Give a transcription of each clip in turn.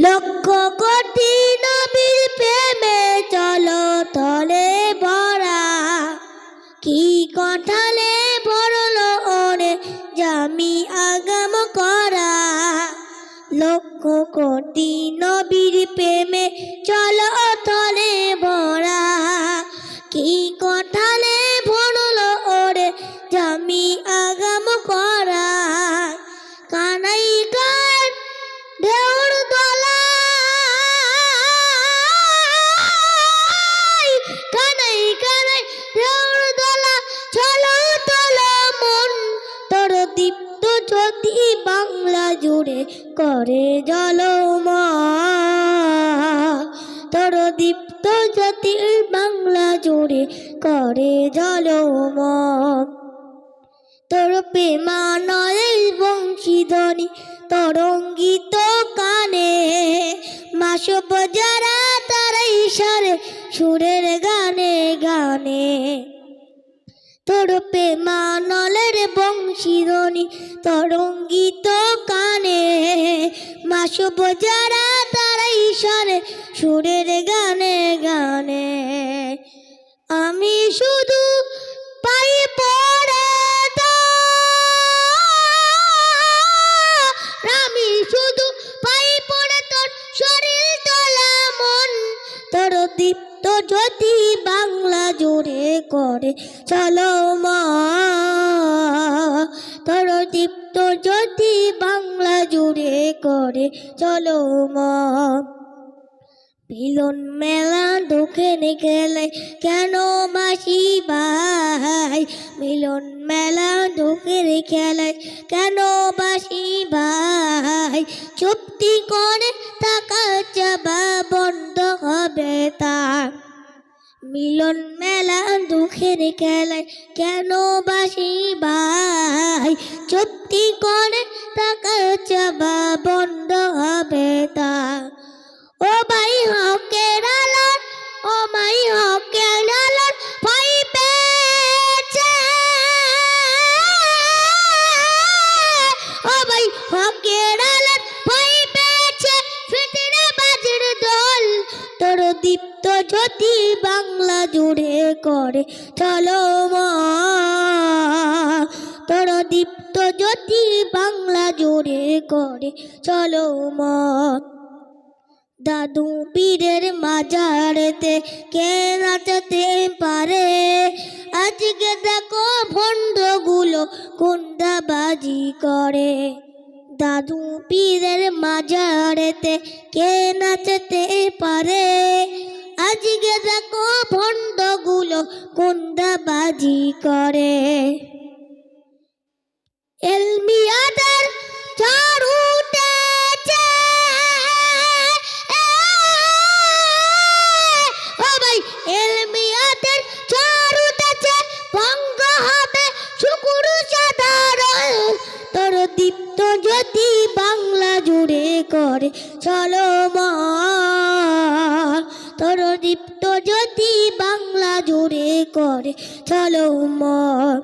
লক্ষ কোটি নবীর প্রেমে চলো তলে ভরা, কি কথালে ভরলো ওরে জামি আগাম করা। লক্ষ কোটি নবীর প্রেমে চলো তলে ভরা, কি কথালে ভরলো ওরে জামি আগাম করা। কানাই গান ঢেউর দোলায়, কানাই কানাই ঢেউর দোলা চলো তোলো মন, তোর দীপ্ত জ্যোতি বাংলা জুড়ে করে ঝলমল, তোর দীপ্ত জ্যোতি বাংলা জুড়ে করে ঝলমল। তোর প্রেমানয়ের বংশীধ্বনি তরঙ্গিত কানে, মাসব যারা তারাই সারে সুরের গানে গানে। তোর প্রেমানলের বংশীধ্বনি তরঙ্গিত কানে, মাসব যারা তারাই সারে সুরের গানে গানে। আমি শুধু পাই পড়ে তোর, আমি শুধু পাই পড়ে তোর শরীর তোলা মন, তোর দীপ্ত জ্যোতি বাংলা জুড়ে করে ঝলমল, তোর দীপ্ত জ্যোতি বাংলা জুড়ে করে ঝলমল। মিলন মেলা দুঃখের খেলায় কেন বাসি ভাই, মিলন মেলা দুঃখের খেলায় কেন বাসি ভাই। চুক্তি করে টাকা চাবা বন্ধ হবে তার, মিলন মেলা দুঃখের খেলায় কেন বাসি ভাই। চুক্তি করে টাকা চাবা বন্ধ হবে তার। ও ভাই হকের আলোর, ও ভাই হকের আলোর ভাই পেয়েছে, ও ভাই হকের আলোর ভাই পেয়েছে ফিতরে বাজির দল, তোর দীপ্ত জ্যোতি বাংলা জুড়ে করে ঝলমল, তোর দীপ্ত জ্যোতি বাংলা জুড়ে করে ঝলমল। দাদু পীরের মাজারেতে কে নাচতে পারে, আজকে দেখো ভণ্ডগুলো কুন্দাবাজি করে। দাদু পীরের মাজারেতে কে নাচতে পারে, আজকে দেখো ভণ্ডগুলো কুন্দাবাজি করে। এলমিয়াদের ঝড় উঠেছে, ও ভাই এলমিয়াদের ঝড় উঠেছে ভঙ্গ হবে শুকুর সাধারণ, তোর দীপ্ত জ্যোতি বাংলা জুড়ে করে ঝলমল, তোর দীপ্ত জ্যোতি বাংলা জুড়ে করে ঝলমল।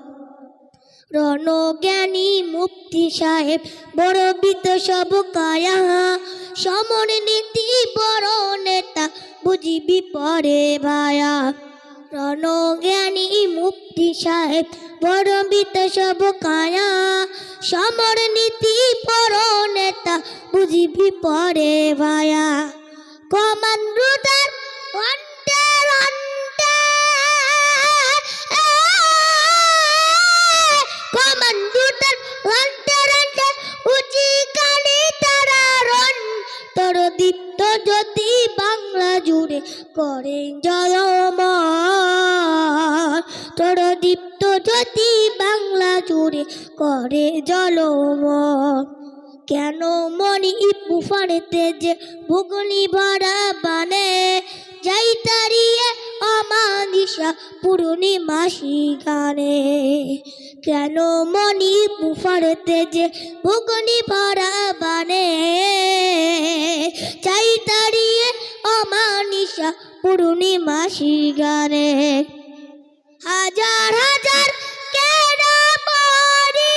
রণজ্ঞানী মুফতি সাহেব বড় বিত সব কায়া, সমর নীতি বড় নেতা বুঝিবি পরে ভায়া। রণজ্ঞানী মুফতি সাহেব বড় বিত সব কায়া, সমর নীতি বড় নেতা বুঝিবি পরে ভায়া। কমান্ডার অন্তে অন্তে, কমান্ডার অন্তে অন্তে উচি কানি তারা রন, তোর দীপ্ত জ্যোতি বাংলা জুড়ে করে ঝলমল, তোর দীপ্ত জ্যোতি বাংলা জুড়ে করে ঝলমল। কেন মনি পুফারেতে যে ভুগলি ভরা বানে, যাই তারিয়ে অমানিসা পূর্ণিমাসি গানে। কেন মনি পুফারেতে যে ভুগলি ভরা বানে, যাই তারিয়ে অমানিসা পূর্ণিমাসি গানে। হাজার হাজার কেন মরি,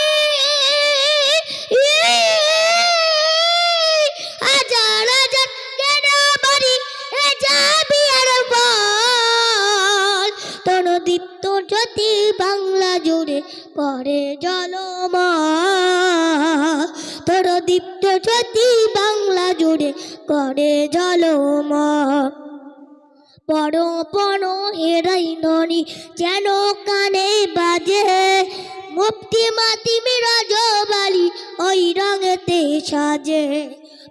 হাজার জ্যোতি বাংলা জুড়ে করে ঝলমল, তোর দীপ্ত জ্যোতি বাংলা জুড়ে করে ঝলমল। পর পর হেরাই ধ্বনি যেন কানে বাজে, মুফতি মাতিম রাজবালি ওই রঙেতে সাজে।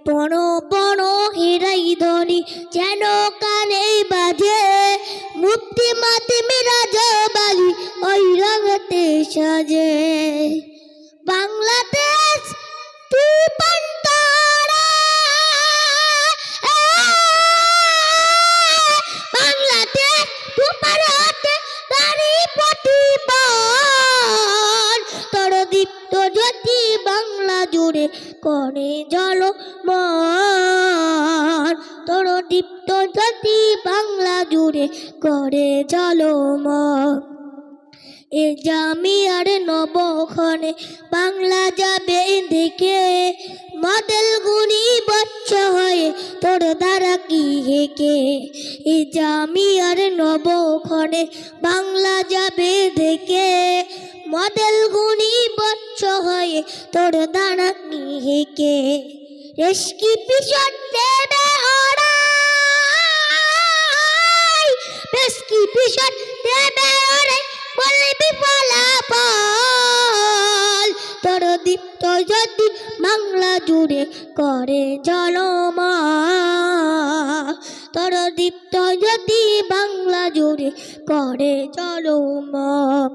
পর পর হেরাই ধ্বনি যেন কানে বাজে, মুফতি মাতিম রাজবালি ওই রঙেতে সাজে। বাংলাদেশ রূপান্তরে, বাংলাদেশ রূপান্তরে তারি প্রতিবাদ, তোর দীপ্ত জ্যোতি বাংলা জুড়ে করে ঝলমল, তোর দীপ্ত জ্যোতি বাংলা জুড়ে করে ঝলমল। এ জামিয়ার নবক্ষণে বাংলা যাবে দেখে, মডেল গুণী বচ্চ হয়ে তোর দ্বারা কি হেকে। এ জামিয়ার নবক্ষণে বাংলা যাবে দেখে, মডেল গুণী বচ্চ হয়ে তোর দ্বারা কি হেকে। রেশকি পিছন দেবে ওরা, রেশকি পিছন দেবে ওরা, বলবি ফলাফল, তোর দীপ্ত জ্যোতি বাংলা জুড়ে করে ঝলমল, তোর দীপ্ত জ্যোতি বাংলা জুড়ে করে ঝলমল।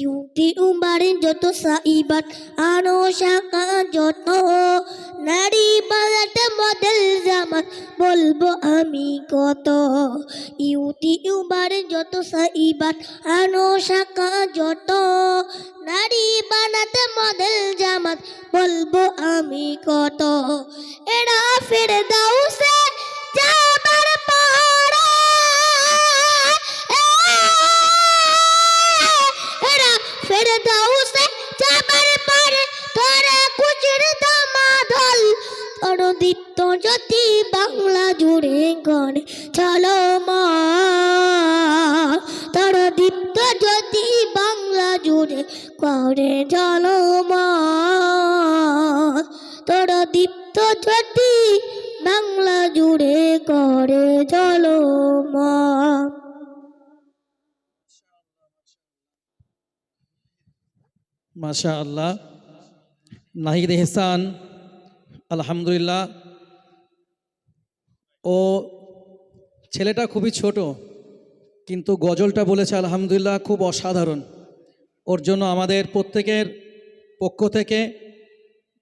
ইউটিউবারের যত সাইবাত আনো শাখা যত, নারী বাজাতে মডেল জামাত বলবো আমি কত। ইউটিউবারের যত সাইবাত আনো শাখা যত, নারী বানাতে মডেল জামাত বলবো আমি কত। এরা ফেরদাউসে যাবার পরে, এরা ফেরদাউসে যাবার পরে তোরা কুচির দামাদল, তোর দীপ্ত জ্যোতি বাংলা জুড়ে করে ঝলমল, তোর দীপ্ত জ্যোতি বাংলা জুড়ে করে ঝলমল, তোর দীপ্ত জ্যোতি বাংলা জুড়ে করে ঝলমল। মাশা আল্লাহ, নাহিদ এহসান আলহামদুলিল্লাহ। ও ছেলেটা খুবই ছোট, কিন্তু গজলটা বলেছে আলহামদুলিল্লাহ খুব অসাধারণ। ওর জন্য আমাদের প্রত্যেকের পক্ষ থেকে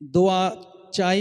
দোয়া চাই।